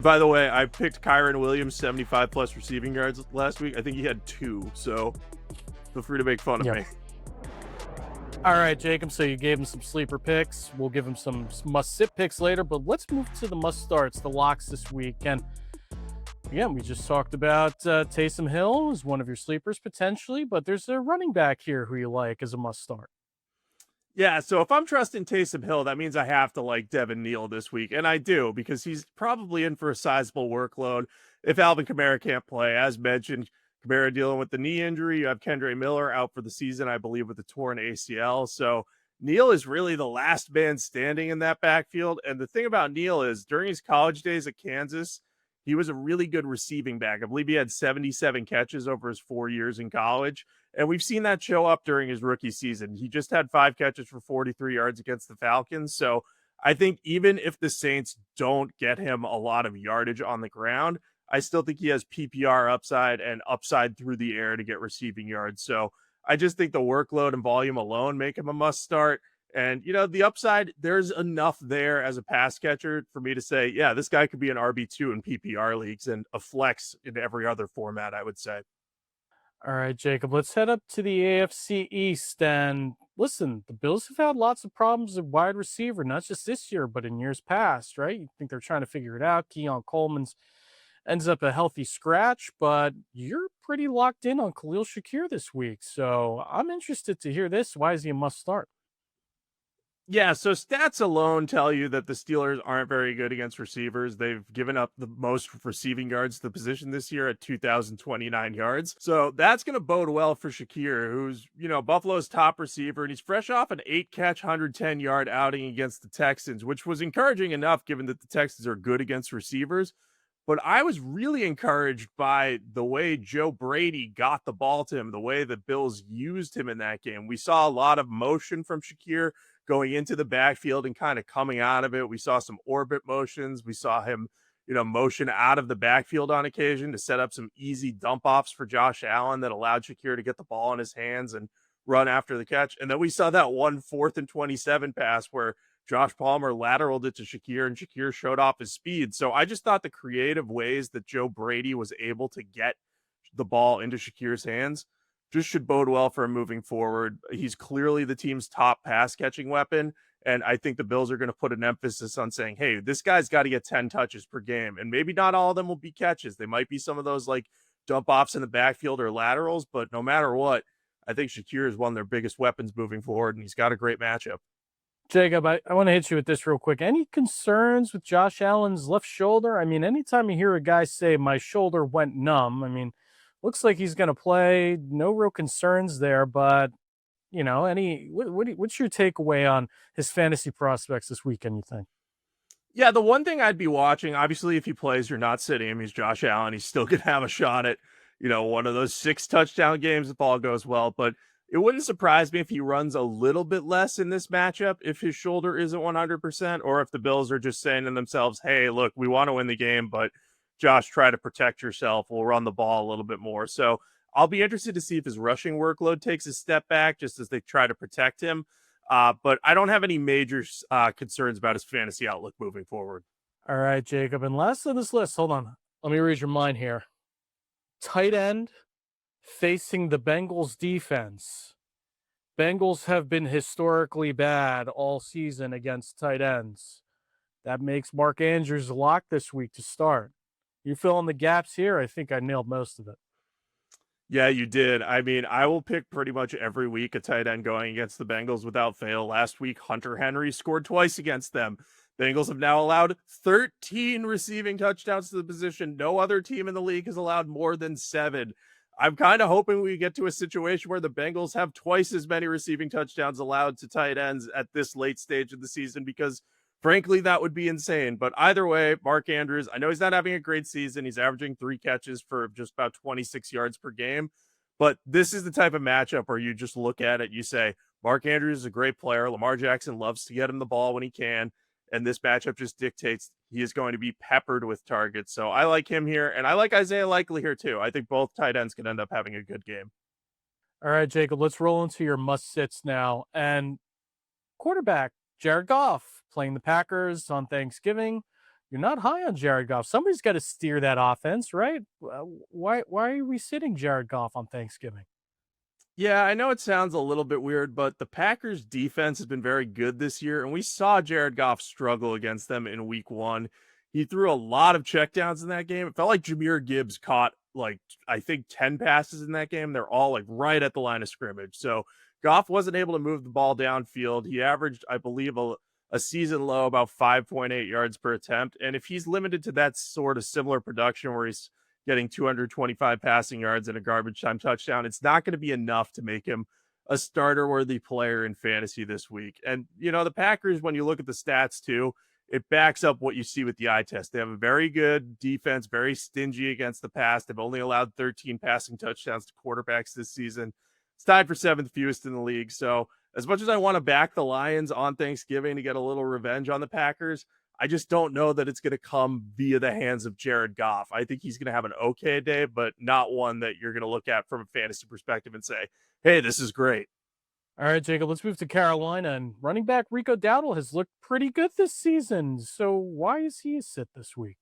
By the way, I picked Kyron Williams 75 plus receiving yards last week. I think he had 2, so feel free to make fun of Yep. me. All right, Jacob. So you gave him some sleeper picks. We'll give him some must-sit picks later, but let's move to the must-starts, the locks this week. And again, we just talked about Taysom Hill as one of your sleepers potentially, but there's a running back here who you like as a must-start. Yeah, so if I'm trusting Taysom Hill, that means I have to like Devin Neal this week, and I do because he's probably in for a sizable workload if Alvin Kamara can't play. As mentioned, Kamara dealing with the knee injury. You have Kendre Miller out for the season, I believe, with a torn ACL. So Neal is really the last man standing in that backfield. And the thing about Neal is during his college days at Kansas, he was a really good receiving back. I believe he had 77 catches over his 4 years in college. And we've seen that show up during his rookie season. He just had 5 catches for 43 yards against the Falcons. So I think even if the Saints don't get him a lot of yardage on the ground, I still think he has PPR upside and upside through the air to get receiving yards. So I just think the workload and volume alone make him a must start. And, the upside, there's enough there as a pass catcher for me to say, yeah, this guy could be an RB2 in PPR leagues and a flex in every other format, I would say. All right, Jacob, let's head up to the AFC East. And listen, the Bills have had lots of problems at wide receiver, not just this year, but in years past, right? You think they're trying to figure it out. Keon Coleman's ends up a healthy scratch, but you're pretty locked in on Khalil Shakir this week. So I'm interested to hear this. Why is he a must start? Yeah, so stats alone tell you that the Steelers aren't very good against receivers. They've given up the most receiving yards to the position this year at 2,029 yards. So that's going to bode well for Shakir, who's, Buffalo's top receiver, and he's fresh off an 8-catch, 110-yard outing against the Texans, which was encouraging enough given that the Texans are good against receivers. But I was really encouraged by the way Joe Brady got the ball to him, the way the Bills used him in that game. We saw a lot of motion from Shakir going into the backfield and kind of coming out of it. We saw some orbit motions. We saw him, motion out of the backfield on occasion to set up some easy dump offs for Josh Allen that allowed Shakir to get the ball in his hands and run after the catch. And then we saw that 4th and 27 pass where Josh Palmer lateraled it to Shakir, and Shakir showed off his speed. So I just thought the creative ways that Joe Brady was able to get the ball into Shakir's hands just should bode well for him moving forward. He's clearly the team's top pass catching weapon. And I think the Bills are going to put an emphasis on saying, hey, this guy's got to get 10 touches per game. And maybe not all of them will be catches. They might be some of those like dump offs in the backfield or laterals. But no matter what, I think Shakir is one of their biggest weapons moving forward. And he's got a great matchup. Jacob, I want to hit you with this real quick. Any concerns with Josh Allen's left shoulder? I mean, anytime you hear a guy say my shoulder went numb, I mean, looks like he's going to play. No real concerns there, but what's your takeaway on his fantasy prospects this weekend, you think? Yeah, the one thing I'd be watching, obviously, if he plays, you're not sitting him. He's Josh Allen. He's still going to have a shot at, one of those 6 touchdown games if all goes well. But it wouldn't surprise me if he runs a little bit less in this matchup if his shoulder isn't 100%, or if the Bills are just saying to themselves, hey, look, we want to win the game, but Josh, try to protect yourself. We'll run the ball a little bit more. So I'll be interested to see if his rushing workload takes a step back just as they try to protect him. But I don't have any major concerns about his fantasy outlook moving forward. All right, Jacob. And last on this list, hold on. Let me read your mind here. Tight end facing the Bengals defense. Bengals have been historically bad all season against tight ends. That makes Mark Andrews lock this week to start. You fill in the gaps here. I think I nailed most of it. Yeah, you did. I mean, I will pick pretty much every week a tight end going against the Bengals without fail. Last week, Hunter Henry scored twice against them. Bengals have now allowed 13 receiving touchdowns to the position. No other team in the league has allowed more than 7. I'm kind of hoping we get to a situation where the Bengals have twice as many receiving touchdowns allowed to tight ends at this late stage of the season because frankly, that would be insane. But either way, Mark Andrews, I know he's not having a great season. He's averaging 3 catches for just about 26 yards per game. But this is the type of matchup where you just look at it, you say, Mark Andrews is a great player. Lamar Jackson loves to get him the ball when he can. And this matchup just dictates he is going to be peppered with targets. So I like him here. And I like Isaiah Likely here too. I think both tight ends can end up having a good game. All right, Jacob, let's roll into your must-sits now. And quarterback, Jared Goff, playing the Packers on Thanksgiving. you're not high on Jared Goff. Somebody's got to steer that offense, right? Why are we sitting Jared Goff on Thanksgiving? Yeah, I know it sounds a little bit weird, but the Packers defense has been very good this year, and we saw Jared Goff struggle against them in week 1. He threw a lot of checkdowns in that game. It felt like Jahmyr Gibbs caught like I think 10 passes in that game. They're all like right at the line of scrimmage. So Goff wasn't able to move the ball downfield. He averaged, I believe, a season low about 5.8 yards per attempt. And if he's limited to that sort of similar production where he's getting 225 passing yards and a garbage time touchdown, it's not going to be enough to make him a starter worthy player in fantasy this week. And, the Packers, when you look at the stats too, it backs up what you see with the eye test. They have a very good defense, very stingy against the pass. They've only allowed 13 passing touchdowns to quarterbacks this season. It's tied for 7th fewest in the league. So, as much as I want to back the Lions on Thanksgiving to get a little revenge on the Packers, I just don't know that it's going to come via the hands of Jared Goff. I think he's going to have an okay day, but not one that you're going to look at from a fantasy perspective and say, hey, this is great. All right, Jacob, let's move to Carolina. And running back Rico Dowdle has looked pretty good this season. So why is he a sit this week?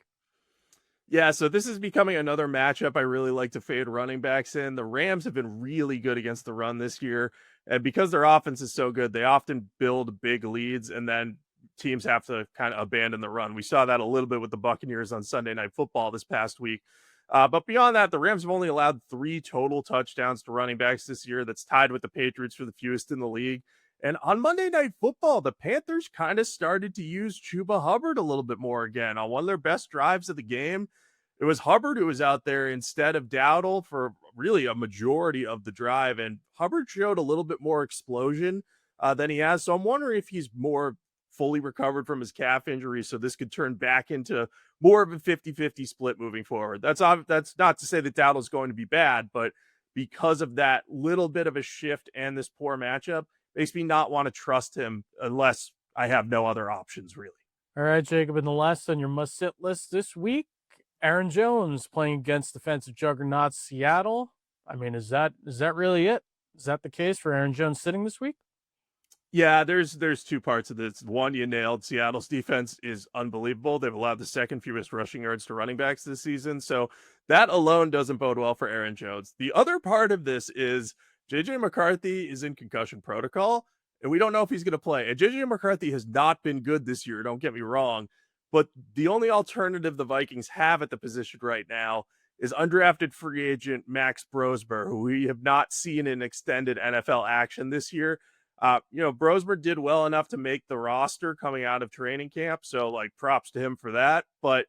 Yeah, so this is becoming another matchup I really like to fade running backs in. The Rams have been really good against the run this year. And because their offense is so good, they often build big leads and then teams have to kind of abandon the run. We saw that a little bit with the Buccaneers on Sunday Night Football this past week. But beyond that, the Rams have only allowed 3 total touchdowns to running backs this year. That's tied with the Patriots for the fewest in the league. And on Monday Night Football, the Panthers kind of started to use Chuba Hubbard a little bit more again. On one of their best drives of the game, it was Hubbard who was out there instead of Dowdle for really a majority of the drive. And Hubbard showed a little bit more explosion than he has. So I'm wondering if he's more fully recovered from his calf injury, so this could turn back into more of a 50-50 split moving forward. That's not to say that Dowdle's going to be bad, but because of that little bit of a shift and this poor matchup, makes me not want to trust him unless I have no other options, really. All right, Jacob, and the last on your must-sit list this week, Aaron Jones playing against defensive juggernaut Seattle. I mean, is that really it? Is that the case for Aaron Jones sitting this week? Yeah, there's 2 parts of this. One, you nailed. Seattle's defense is unbelievable. They've allowed the 2nd fewest rushing yards to running backs this season. So that alone doesn't bode well for Aaron Jones. The other part of this is JJ McCarthy is in concussion protocol, and we don't know if he's going to play. And JJ McCarthy has not been good this year, don't get me wrong, but the only alternative the Vikings have at the position right now is undrafted free agent Max Brosmer, who we have not seen in extended NFL action this year. Brosmer did well enough to make the roster coming out of training camp. So like props to him for that. But,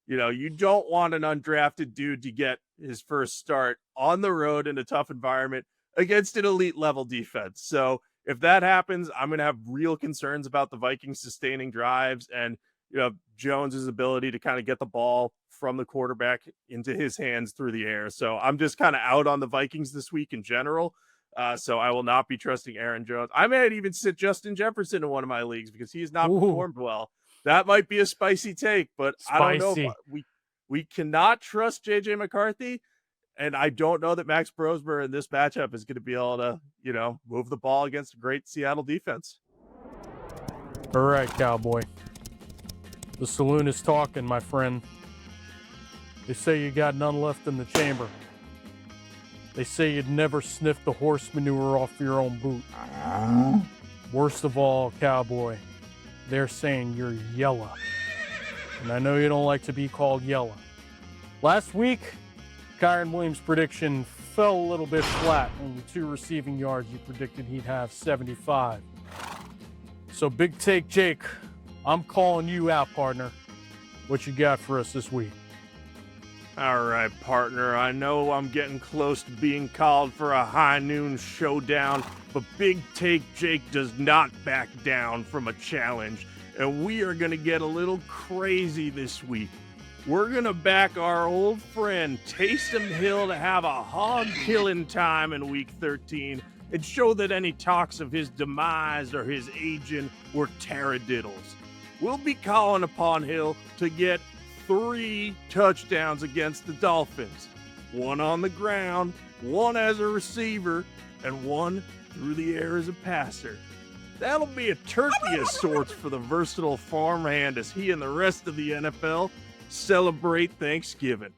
you don't want an undrafted dude to get his first start on the road in a tough environment against an elite level defense. So if that happens, I'm going to have real concerns about the Vikings sustaining drives and, Jones's ability to kind of get the ball from the quarterback into his hands through the air. So I'm just kind of out on the Vikings this week in general. So I will not be trusting Aaron Jones. I might even sit Justin Jefferson in one of my leagues because he's not performed well. That might be a spicy take, but I don't know. We cannot trust JJ McCarthy, and I don't know that Max Brosmer in this matchup is going to be able to, move the ball against a great Seattle defense. All right, cowboy. The saloon is talking, my friend. They say you got none left in the chamber. They say you'd never sniff the horse manure off your own boot. Worst of all, cowboy, they're saying you're yellow. And I know you don't like to be called yellow. Last week, Kyron Williams' prediction fell a little bit flat. Only 2 receiving yards. You predicted he'd have 75. So Big Take Jake, I'm calling you out, partner. What you got for us this week? All right, partner. I know I'm getting close to being called for a high noon showdown, but Big Take Jake does not back down from a challenge, and we are going to get a little crazy this week. We're going to back our old friend Taysom Hill to have a hog-killing time in Week 13 and show that any talks of his demise or his aging were taradiddles. We'll be calling upon Hill to get 3 touchdowns against the Dolphins. 1 on the ground, 1 as a receiver, and 1 through the air as a passer. That'll be a turkey of sorts for the versatile farmhand as he and the rest of the NFL celebrate Thanksgiving.